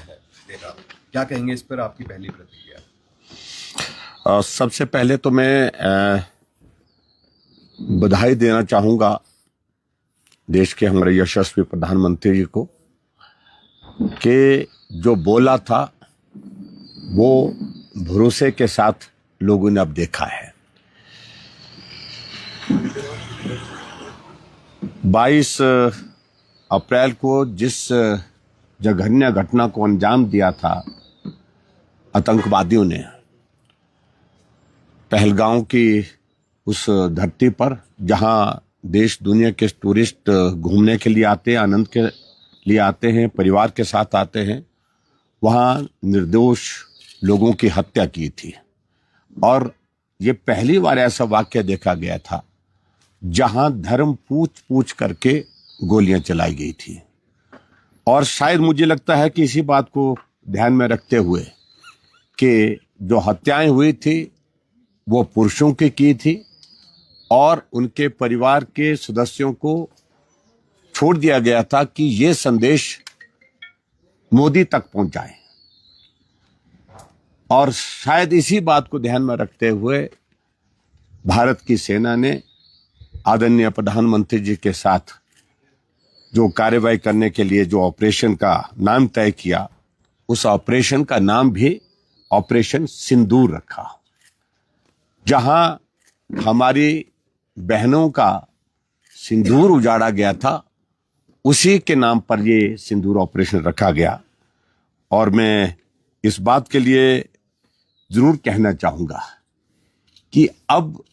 है देना, क्या कहेंगे इस पर, आपकी पहली प्रतिक्रिया? सबसे पहले तो मैं बधाई देना चाहूंगा देश के हमारे यशस्वी प्रधानमंत्री जी को कि जो बोला था वो भरोसे के साथ लोगों ने अब देखा है। 22 अप्रैल को जिस जघन्य घटना को अंजाम दिया था आतंकवादियों ने पहलगांव की उस धरती पर, जहां देश दुनिया के टूरिस्ट घूमने के लिए आते हैं, आनंद के लिए आते हैं, परिवार के साथ आते हैं, वहां निर्दोष लोगों की हत्या की थी। और ये पहली बार ऐसा वाक्य देखा गया था जहां धर्म पूछ पूछ करके गोलियां चलाई गई थी। और शायद मुझे लगता है कि इसी बात को ध्यान में रखते हुए कि जो हत्याएं हुई थी वो पुरुषों की थी और उनके परिवार के सदस्यों को छोड़ दिया गया था कि ये संदेश मोदी तक पहुंचाए। और शायद इसी बात को ध्यान में रखते हुए भारत की सेना ने आदरणीय प्रधानमंत्री जी के साथ जो कार्रवाई करने के लिए जो ऑपरेशन का नाम तय किया, उस ऑपरेशन का नाम भी ऑपरेशन सिंदूर रखा। जहां हमारी बहनों का सिंदूर उजाड़ा गया था, उसी के नाम पर ये सिंदूर ऑपरेशन रखा गया। और मैं इस बात के लिए जरूर कहना चाहूंगा कि अब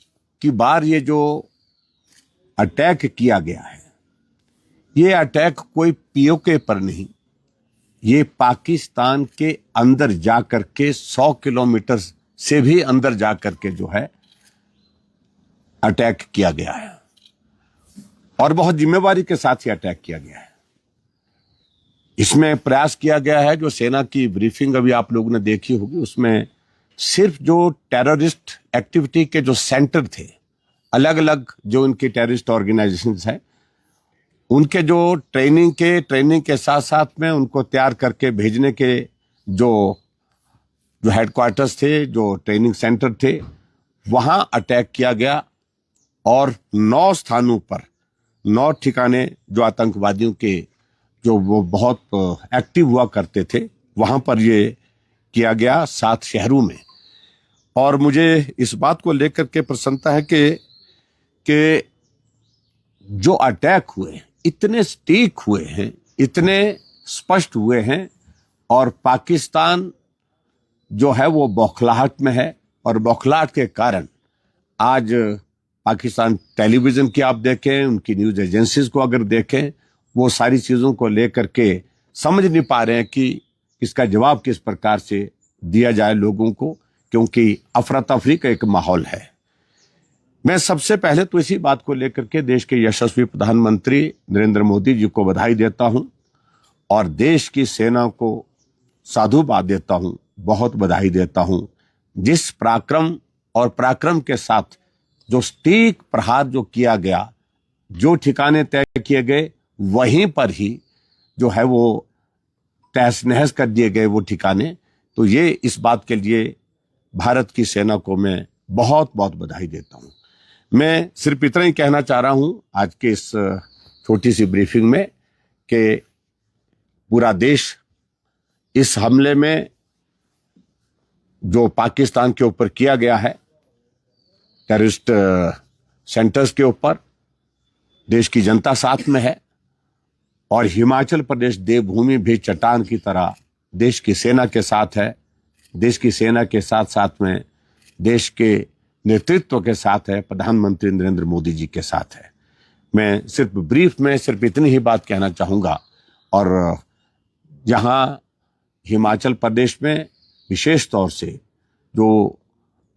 की बार ये जो अटैक किया गया है, ये अटैक कोई पीओके पर नहीं, ये पाकिस्तान के अंदर जाकर के 100 किलोमीटर से भी अंदर जाकर के जो है अटैक किया गया है। और बहुत जिम्मेवारी के साथ ही अटैक किया गया है। इसमें प्रयास किया गया है, जो सेना की ब्रीफिंग अभी आप लोगों ने देखी होगी, उसमें सिर्फ जो टेररिस्ट एक्टिविटी के जो सेंटर थे, अलग अलग जो इनकी टेररिस्ट ऑर्गेनाइजेशंस हैं, उनके जो ट्रेनिंग के साथ साथ में उनको तैयार करके भेजने के जो हेडक्वार्टर्स थे, जो ट्रेनिंग सेंटर थे, वहां अटैक किया गया। और 9 स्थानों पर 9 ठिकाने जो आतंकवादियों के जो वो बहुत एक्टिव हुआ करते थे, वहां पर ये किया गया 7 शहरों में। और मुझे इस बात को लेकर के प्रसन्नता है कि जो अटैक हुए इतने सटीक हुए हैं, इतने स्पष्ट हुए हैं, और पाकिस्तान जो है वो बौखलाहट में है। और बौखलाहट के कारण आज पाकिस्तान टेलीविजन की आप देखें, उनकी न्यूज एजेंसीज को अगर देखें, वो सारी चीजों को लेकर के समझ नहीं पा रहे हैं कि इसका जवाब किस प्रकार से दिया जाए लोगों को, क्योंकि अफरा तफरी का एक माहौल है। मैं सबसे पहले तो इसी बात को लेकर के देश के यशस्वी प्रधानमंत्री नरेंद्र मोदी जी को बधाई देता हूं और देश की सेना को साधुवाद देता हूं, बहुत बधाई देता हूं। जिस पराक्रम के साथ जो सटीक प्रहार जो किया गया, जो ठिकाने तय किए गए, वहीं पर ही जो है वो तहस नहस कर दिए गए वो ठिकाने। तो ये इस बात के लिए भारत की सेना को मैं बहुत बहुत बधाई देता हूं। मैं सिर्फ इतना ही कहना चाह रहा हूं आज के इस छोटी सी ब्रीफिंग में कि पूरा देश इस हमले में जो पाकिस्तान के ऊपर किया गया है, टेररिस्ट सेंटर्स के ऊपर, देश की जनता साथ में है। और हिमाचल प्रदेश देवभूमि भी चट्टान की तरह देश की सेना के साथ है। देश की सेना के साथ साथ में देश के नेतृत्व के साथ है, प्रधानमंत्री नरेंद्र मोदी जी के साथ है। मैं सिर्फ ब्रीफ में सिर्फ इतनी ही बात कहना चाहूंगा। और जहां हिमाचल प्रदेश में विशेष तौर से जो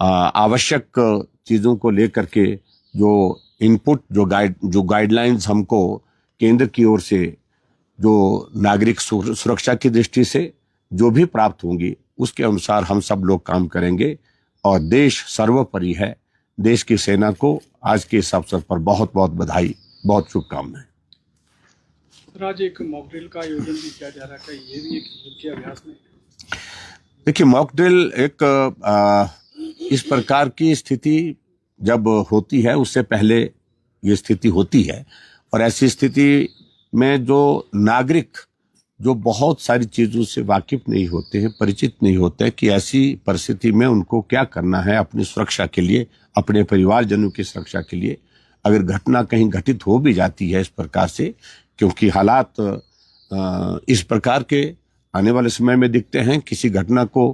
आवश्यक चीजों को लेकर के जो इनपुट, जो गाइडलाइंस हमको केंद्र की ओर से जो नागरिक सुरक्षा की दृष्टि से जो भी प्राप्त होंगी, उसके अनुसार हम सब लोग काम करेंगे। और देश सर्वोपरि है। देश की सेना को आज के इस अवसर पर बहुत बहुत बधाई, बहुत शुभकामनाएं। सर, आज एक मॉक ड्रिल का आयोजन भी किया जा रहा है, ये भी एक युद्ध के अभ्यास में। देखिए, मॉक ड्रिल एक इस प्रकार की स्थिति जब होती है उससे पहले ये स्थिति होती है, और ऐसी स्थिति में जो नागरिक जो बहुत सारी चीजों से वाकिफ नहीं होते हैं, परिचित नहीं होते कि ऐसी परिस्थिति में उनको क्या करना है अपनी सुरक्षा के लिए, अपने परिवारजनों की सुरक्षा के लिए, अगर घटना कहीं घटित हो भी जाती है इस प्रकार से, क्योंकि हालात इस प्रकार के आने वाले समय में दिखते हैं, किसी घटना को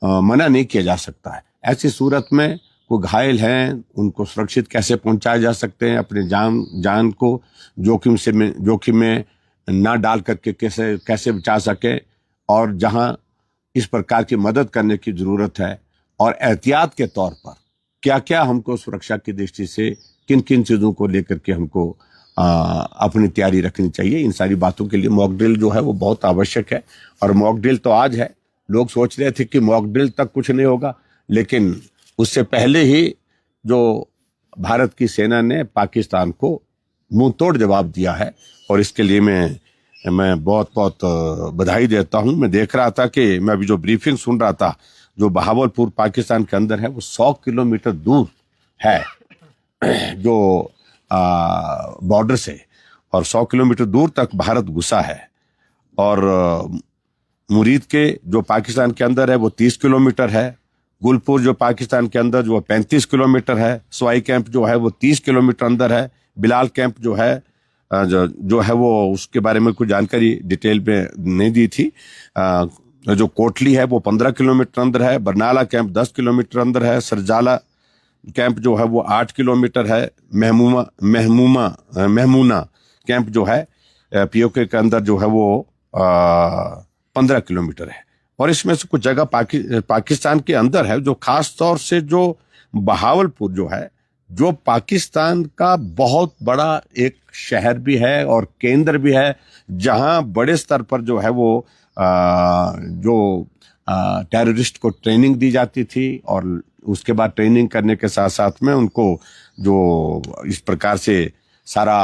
मना नहीं किया जा सकता है। ऐसी सूरत में कोई घायल हैं उनको सुरक्षित कैसे पहुंचाया जा सकते हैं, अपने जान को जोखिम में ना डाल करके कैसे बचा सके, और जहां इस प्रकार की मदद करने की जरूरत है, और एहतियात के तौर पर क्या क्या हमको सुरक्षा की दृष्टि से किन किन चीजों को लेकर के हमको अपनी तैयारी रखनी चाहिए, इन सारी बातों के लिए मॉक ड्रिल जो है वो बहुत आवश्यक है। और मॉक ड्रिल तो आज है, लोग सोच रहे थे कि मॉक ड्रिल तक कुछ नहीं होगा, लेकिन उससे पहले ही जो भारत की सेना ने पाकिस्तान को मुंह तोड़ जवाब दिया है, और इसके लिए मैं बहुत बहुत बधाई देता हूं। मैं देख रहा था कि मैं अभी जो ब्रीफिंग सुन रहा था, जो बहावलपुर पाकिस्तान के अंदर है वो 100 किलोमीटर दूर है जो बॉर्डर से, और 100 किलोमीटर दूर तक भारत घुसा है। और मुरीद के जो पाकिस्तान के अंदर है वो 30 किलोमीटर है, गुलपुर जो पाकिस्तान के अंदर जो 35 किलोमीटर है, स्वाई कैंप जो है वो 30 किलोमीटर अंदर है, बिलाल कैंप जो है जो है वो उसके बारे में कुछ जानकारी डिटेल में नहीं दी थी। जो कोटली है वो 15 किलोमीटर अंदर है, बरनाला कैंप 10 किलोमीटर अंदर है, सरजाला कैंप जो है वो 8 किलोमीटर है, महमूना कैंप जो है पीओके के अंदर जो है वो 15 किलोमीटर है। और इसमें से कुछ जगह पाकिस्तान के अंदर है, जो खास तौर से जो बहावलपुर जो है, जो पाकिस्तान का बहुत बड़ा एक शहर भी है और केंद्र भी है, जहां बड़े स्तर पर जो है वो टेररिस्ट को ट्रेनिंग दी जाती थी, और उसके बाद ट्रेनिंग करने के साथ साथ में उनको जो इस प्रकार से सारा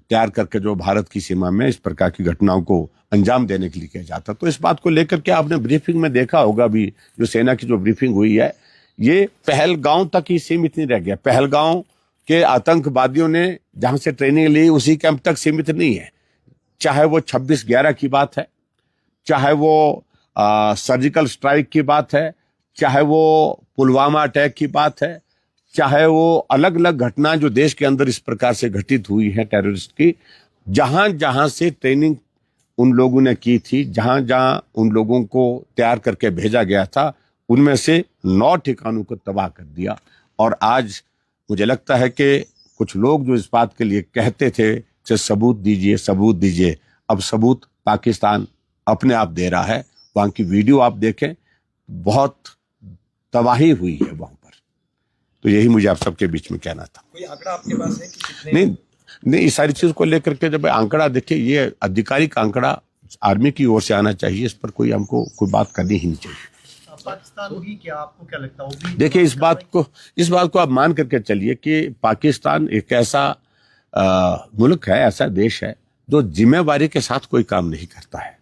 तैयार करके जो भारत की सीमा में इस प्रकार की घटनाओं को अंजाम देने के लिए किया जाता। तो इस बात को लेकर के आपने ब्रीफिंग में देखा होगा, भी जो सेना की जो ब्रीफिंग हुई है, ये पहलगांव तक ही सीमित नहीं रह गया। पहलगांव के आतंकवादियों ने जहां से ट्रेनिंग ली उसी कैंप तक सीमित नहीं है, चाहे वो 26/11 की बात है, चाहे वो सर्जिकल स्ट्राइक की बात है, चाहे वो पुलवामा अटैक की बात है, चाहे वो अलग अलग घटनाएं जो देश के अंदर इस प्रकार से घटित हुई है टेररिस्ट की, जहां जहां से ट्रेनिंग उन लोगों ने की थी, जहां जहां उन लोगों को तैयार करके भेजा गया था, उनमें से 9 ठिकानों को तबाह कर दिया। और आज मुझे लगता है कि कुछ लोग जो इस बात के लिए कहते थे कि सबूत दीजिए सबूत दीजिए, अब सबूत पाकिस्तान अपने आप दे रहा है। वहां की वीडियो आप देखें, बहुत तबाही हुई है वहां पर। तो यही मुझे आप सबके बीच में कहना था। कोई आंकड़ा आपके पास है कि कितने? नहीं, इस सारी चीज को लेकर के जब आंकड़ा देखिए, ये आधिकारिक आंकड़ा आर्मी की ओर से आना चाहिए, इस पर कोई हमको कोई बात करनी ही नहीं चाहिए। पाकिस्तान होगी क्या, आपको क्या लगता है? देखिए, इस बात को आप मान करके चलिए कि पाकिस्तान एक ऐसा मुल्क है, ऐसा देश है जो जिम्मेवारी के साथ कोई काम नहीं करता है।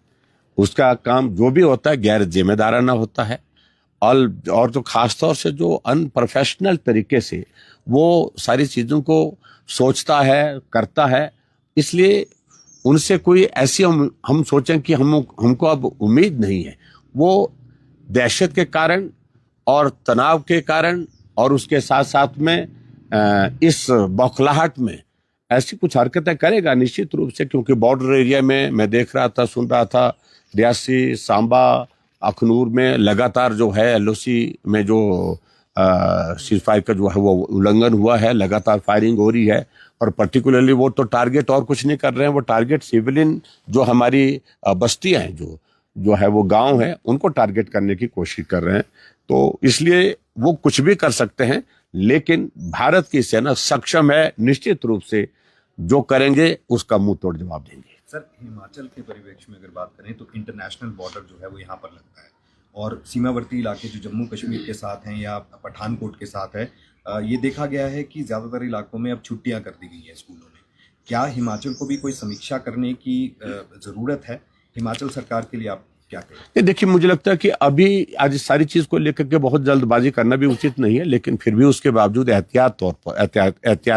उसका काम जो भी होता है गैर जिम्मेदाराना होता है, और जो खासतौर से जो अनप्रोफेशनल तरीके से वो सारी चीजों को सोचता है, करता है। इसलिए उनसे कोई ऐसी हम सोचें कि हमको अब उम्मीद नहीं है। वो दहशत के कारण और तनाव के कारण और उसके साथ साथ में इस बौखलाहट में ऐसी कुछ हरकतें करेगा निश्चित रूप से, क्योंकि बॉर्डर एरिया में मैं देख रहा था, सुन रहा था, रियासी, सांबा, अखनूर में लगातार जो है एलओसी में जो सीजफायर का जो है वो उल्लंघन हुआ है, लगातार फायरिंग हो रही है। और पर्टिकुलरली वो तो टारगेट और कुछ नहीं कर रहे हैं, वो टारगेट सिविलियन जो हमारी बस्तियां हैं, जो है वो गांव है, उनको टारगेट करने की कोशिश कर रहे हैं। तो इसलिए वो कुछ भी कर सकते हैं, लेकिन भारत की सेना सक्षम है, निश्चित रूप से जो करेंगे उसका मुंह तोड़ जवाब देंगे। सर, हिमाचल के परिप्रेक्ष्य में अगर बात करें तो इंटरनेशनल बॉर्डर जो है वो यहाँ पर लगता है, और सीमावर्ती इलाके जो जम्मू कश्मीर के साथ हैं या पठानकोट के साथ है, ये देखा गया है कि ज़्यादातर इलाकों में अब छुट्टियां कर दी गई हैं स्कूलों में। क्या हिमाचल को भी कोई समीक्षा करने की ज़रूरत है? हिमाचल सरकार के लिए आप क्या कहें? ये देखिए, मुझे लगता है कि अभी आज इस सारी चीज को लेकर के बहुत जल्दबाजी करना भी उचित नहीं है, लेकिन फिर भी उसके बावजूद एहतियात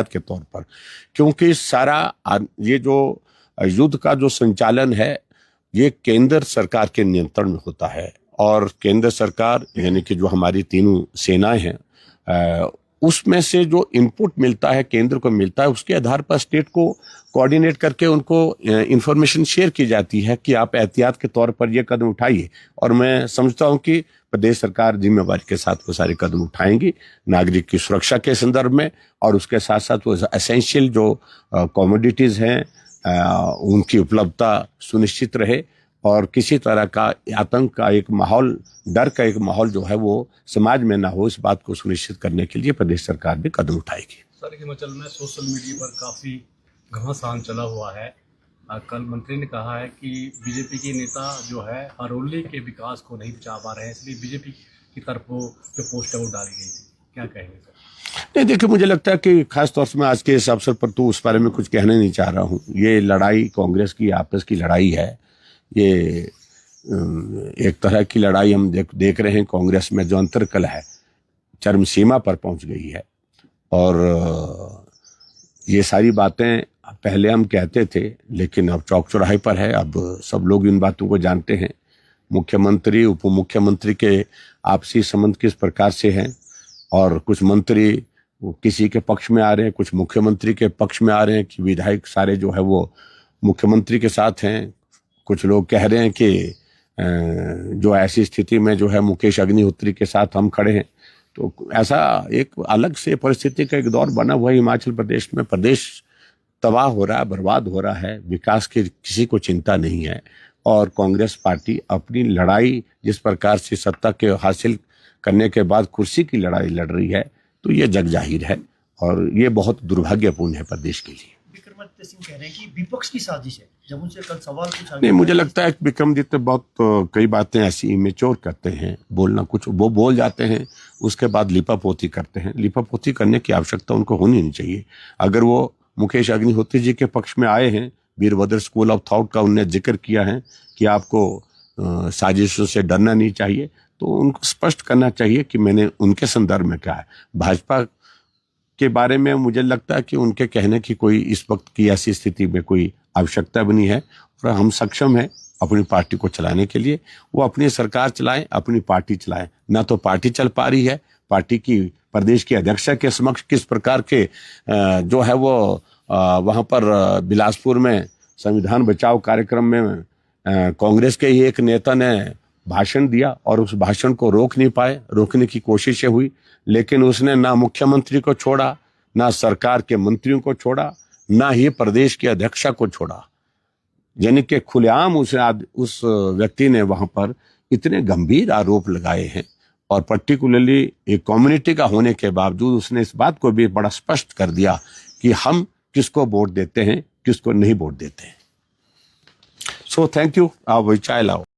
के तौर पर, क्योंकि ये जो युद्ध का जो संचालन है ये केंद्र सरकार के नियंत्रण में होता है, और केंद्र सरकार यानी कि जो हमारी तीनों सेनाएं हैं उसमें से जो इनपुट मिलता है, केंद्र को मिलता है, उसके आधार पर स्टेट को कोऑर्डिनेट करके उनको इंफॉर्मेशन शेयर की जाती है कि आप एहतियात के तौर पर ये कदम उठाइए। और मैं समझता हूं कि प्रदेश सरकार जिम्मेवारी के साथ वो सारे कदम उठाएंगी नागरिक की सुरक्षा के संदर्भ में, और उसके साथ साथ वो एसेंशियल जो कमोडिटीज हैं उनकी उपलब्धता सुनिश्चित रहे, और किसी तरह का आतंक का एक माहौल, डर का एक माहौल जो है वो समाज में ना हो, इस बात को सुनिश्चित करने के लिए प्रदेश सरकार भी कदम उठाएगी। सर, हिमाचल में सोशल मीडिया पर काफ़ी घमासान चला हुआ है। कल मंत्री ने कहा है कि बीजेपी के नेता जो है हरोली के विकास को नहीं बचा पा रहे हैं, इसलिए बीजेपी की तरफ वो जो पोस्ट है वो डाली गई थी। क्या कहेंगे सर? नहीं, देखिए, मुझे लगता है कि खास तौर से मैं आज के इस अवसर पर तो उस बारे में कुछ कहना नहीं चाह रहा हूँ। ये लड़ाई कांग्रेस की आपस की लड़ाई है, ये एक तरह की लड़ाई हम देख रहे हैं। कांग्रेस में जो अंतर्कलह है चरम सीमा पर पहुंच गई है, और ये सारी बातें पहले हम कहते थे, लेकिन अब चौक चौराहे पर है, अब सब लोग इन बातों को जानते हैं। मुख्यमंत्री उप मुख्यमंत्री के आपसी संबंध किस प्रकार से हैं, और कुछ मंत्री किसी के पक्ष में आ रहे हैं, कुछ मुख्यमंत्री के पक्ष में आ रहे हैं कि विधायक सारे जो है वो मुख्यमंत्री के साथ हैं। कुछ लोग कह रहे हैं कि जो ऐसी स्थिति में जो है मुकेश अग्निहोत्री के साथ हम खड़े हैं। तो ऐसा एक अलग से परिस्थिति का एक दौर बना हुआ है हिमाचल प्रदेश में। प्रदेश तबाह हो रहा है, बर्बाद हो रहा है, विकास की किसी को चिंता नहीं है, और कांग्रेस पार्टी अपनी लड़ाई जिस प्रकार से सत्ता के हासिल करने के बाद कुर्सी की लड़ाई लड़ रही है, तो ये जग जाहिर है, और ये बहुत दुर्भाग्यपूर्ण है प्रदेश के लिए। विक्रमादित्य सिंह कह रहे हैं कि विपक्ष की साजिश है। जब उनसे कल सवाल पूछा नहीं, मुझे लगता है कि विक्रमादित्य बहुत कई बातें ऐसी इमेच्योर करते हैं, बोलना कुछ वो बोल जाते हैं, उसके बाद लिपापोती करते हैं। लिपापोती करने की आवश्यकता उनको होनी नहीं चाहिए। अगर वो मुकेश अग्निहोत्री जी के पक्ष में आए हैं, वीरभद्र स्कूल ऑफ थॉट का उनने जिक्र किया है कि आपको साजिशों से डरना नहीं चाहिए, तो उनको स्पष्ट करना चाहिए कि मैंने उनके संदर्भ में क्या है। भाजपा के बारे में मुझे लगता है कि उनके कहने की कोई इस वक्त की ऐसी स्थिति में कोई आवश्यकता बनी है, और हम सक्षम हैं अपनी पार्टी को चलाने के लिए। वो अपनी सरकार चलाएं, अपनी पार्टी चलाएं। ना तो पार्टी चल पा रही है, पार्टी की प्रदेश की अध्यक्षा के समक्ष किस प्रकार के जो है वो वहाँ पर बिलासपुर में संविधान बचाओ कार्यक्रम में कांग्रेस के ही एक नेता ने भाषण दिया, और उस भाषण को रोक नहीं पाए, रोकने की कोशिशें हुई, लेकिन उसने ना मुख्यमंत्री को छोड़ा, ना सरकार के मंत्रियों को छोड़ा, ना ही प्रदेश के अध्यक्षा को छोड़ा। यानी कि खुलेआम उस व्यक्ति ने वहां पर इतने गंभीर आरोप लगाए हैं, और पर्टिकुलरली एक कम्युनिटी का होने के बावजूद उसने इस बात को भी बड़ा स्पष्ट कर दिया कि हम किसको वोट देते हैं, किसको नहीं वोट देते हैं। So thank you. आप वही चाय लाओ।